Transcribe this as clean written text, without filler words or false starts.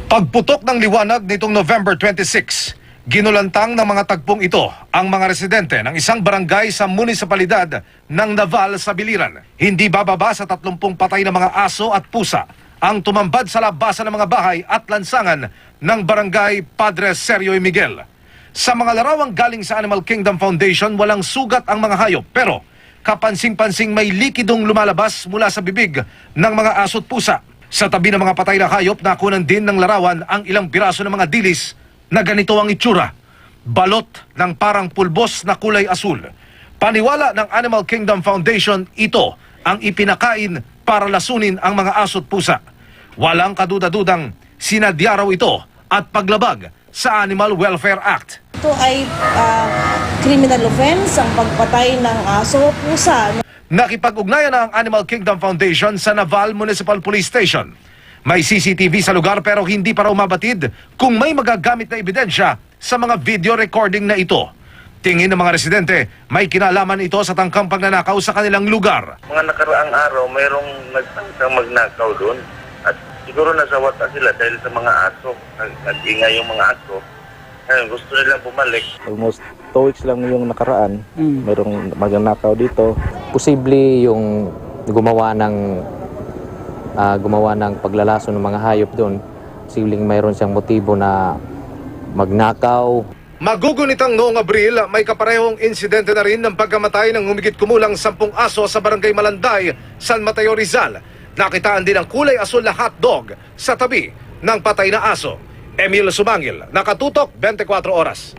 Pagputok ng liwanag nitong November 26, ginulantang ng mga tagpong ito ang mga residente ng isang barangay sa munisipalidad ng Naval sa Biliran. Hindi bababa sa 30 patay na mga aso at pusa ang tumambad sa labasan ng mga bahay at lansangan ng barangay Padre Sergio y Miguel. Sa mga larawang galing sa Animal Kingdom Foundation, walang sugat ang mga hayop, pero kapansing-pansing may likidong lumalabas mula sa bibig ng mga aso at pusa. Sa tabi ng mga patay na hayop, nakunan din ng larawan ang ilang piraso ng mga dilis na ganito ang itsura. Balot ng parang pulbos na kulay asul. Paniwala ng Animal Kingdom Foundation, ito ang ipinakain para lasunin ang mga aso at pusa. Walang kaduda-dudang sinadya raw ito at paglabag sa Animal Welfare Act. Ito ay criminal offense, ang pagpatay ng aso o pusa. Nakipag-ugnayan na ang Animal Kingdom Foundation sa Naval Municipal Police Station. May CCTV sa lugar pero hindi para umabatid kung may magagamit na ebidensya sa mga video recording na ito. Tingin ng mga residente, may kinalaman ito sa tangkang pagnanakaw sa kanilang lugar. Mga nakaraang araw, mayroong nagtangkang magnakaw doon at siguro nasawata sila dahil sa mga aso. Nag-ingay yung mga aso. Ngayon, gusto nilang bumalik. Almost 2 weeks lang yung nakaraan, mayroong magnanakaw dito. Posible yung gumawa ng paglalaso ng mga hayop doon. Posibleng mayroon siyang motibo na magnakaw. Magugunitang noong Abril, may kaparehong insidente na rin ng pagkamatay ng humigit kumulang 10 aso sa barangay Malanday, San Mateo, Rizal. Nakitaan din ang kulay asul na hotdog sa tabi ng patay na aso. Emil Sumangil, Nakatutok, 24 Oras.